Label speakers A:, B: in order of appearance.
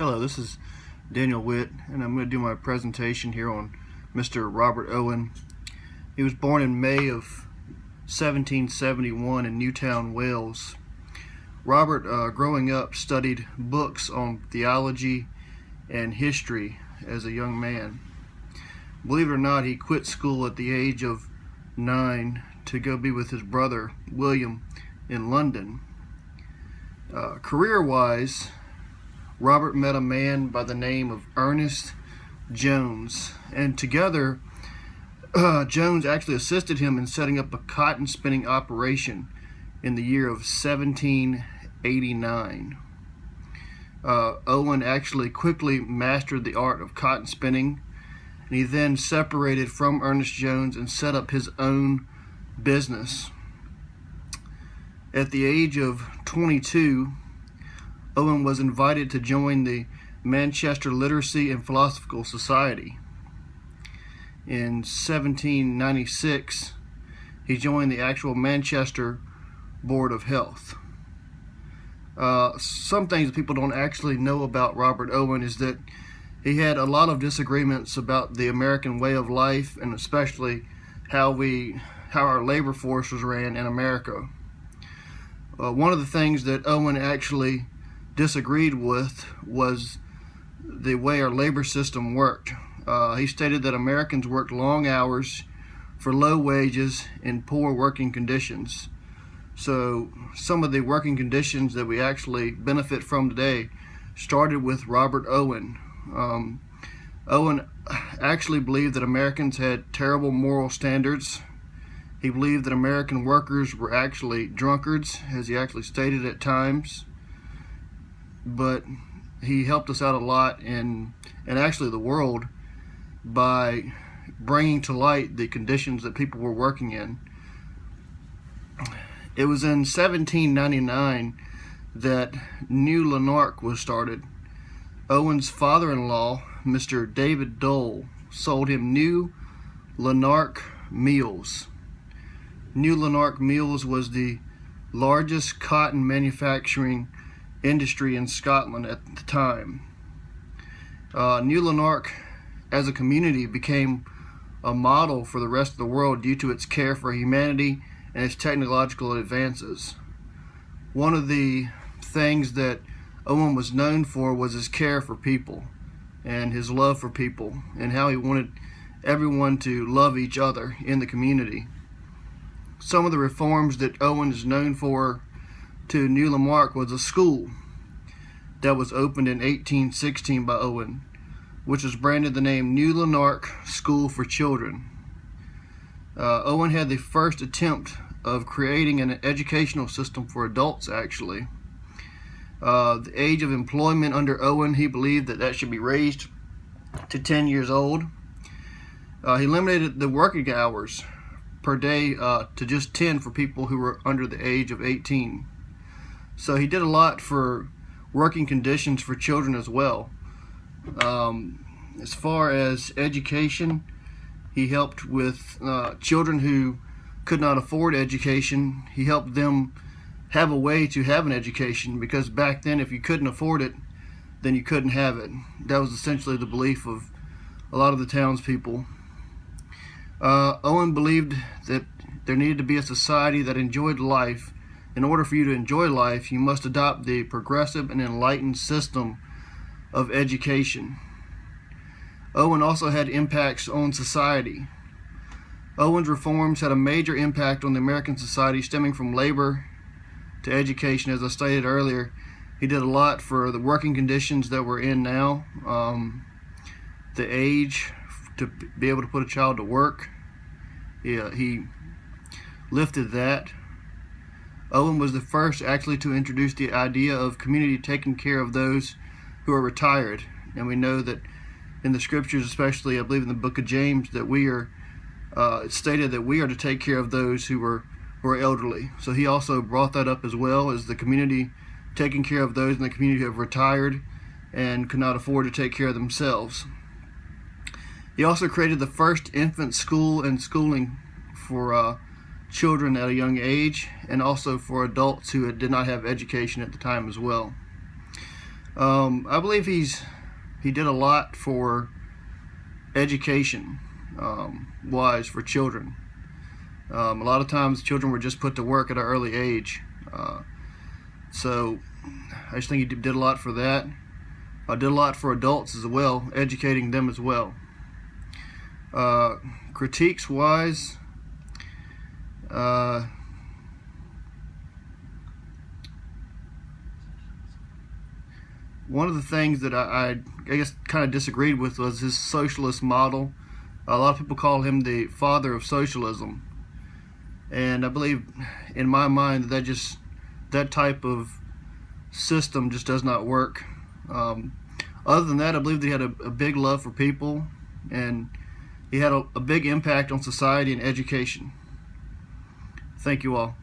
A: Hello, this is Daniel Whitt, and I'm going to do my presentation here on Mr. Robert Owen. He was born in May of 1771 in Newtown, Wales. Robert, growing up, studied books on theology and history as a young man. Believe it or not, he quit school at the age of 9 to go be with his brother, William, in London. Career-wise, Robert met a man by the name of Ernest Jones, and together Jones actually assisted him in setting up a cotton spinning operation in the year of 1789. Owen actually quickly mastered the art of cotton spinning, and he then separated from Ernest Jones and set up his own business. At the age of 22, Owen was invited to join the Manchester Literacy and Philosophical Society. In 1796, he joined the actual Manchester Board of Health. Some things that people don't actually know about Robert Owen is that he had a lot of disagreements about the American way of life, and especially how our labor force was ran in America. One of the things that Owen actually disagreed with was the way our labor system worked. He stated that Americans worked long hours for low wages in poor working conditions. So some of the working conditions that we actually benefit from today started with Robert Owen. Owen actually believed that Americans had terrible moral standards. He believed that American workers were actually drunkards, as he actually stated at times. But he helped us out a lot and actually the world by bringing to light the conditions that people were working in. It was in 1799 that New Lanark was started. Owen's father-in-law, Mr. David Dole, sold him New Lanark Mills. New Lanark Mills was the largest cotton manufacturing industry in Scotland at the time. New Lanark as a community became a model for the rest of the world due to its care for humanity and its technological advances. One of the things that Owen was known for was his care for people and his love for people and how he wanted everyone to love each other in the community. Some of the reforms that Owen is known for to New Lanark was a school that was opened in 1816 by Owen, which was branded the name New Lanark School for Children. Owen had the first attempt of creating an educational system for adults, actually. The age of employment under Owen, he believed that should be raised to 10 years old. He eliminated the working hours per day to just 10 for people who were under the age of 18. So he did a lot for working conditions for children as well. As far as education, he helped with children who could not afford education. He helped them have a way to have an education, because back then if you couldn't afford it, then you couldn't have it. That was essentially the belief of a lot of the townspeople. Owen believed that there needed to be a society that enjoyed life. In order for you to enjoy life, you must adopt the progressive and enlightened system of education. Owen also had impacts on society. Owen's reforms had a major impact on the American society, stemming from labor to education. As I stated earlier, he did a lot for the working conditions that we're in now, the age to be able to put a child to work. He lifted that. Owen was the first actually to introduce the idea of community taking care of those who are retired. And we know that in the scriptures, especially I believe in the book of James, that it's stated that we are to take care of those who are elderly. So he also brought that up as well, as the community taking care of those in the community who have retired and could not afford to take care of themselves. He also created the first infant school and schooling for children at a young age, and also for adults who did not have education at the time as well. I believe he did a lot for education, wise for children. A lot of times children were just put to work at an early age. So I just think he did a lot for that. I did a lot for adults as well, educating them as well. Critiques wise, one of the things that I guess kind of disagreed with was his socialist model. A lot of people call him the father of socialism, and I believe, in my mind, that type of system just does not work. Other than that, I believe that he had a big love for people, and he had a big impact on society and education. Thank you all.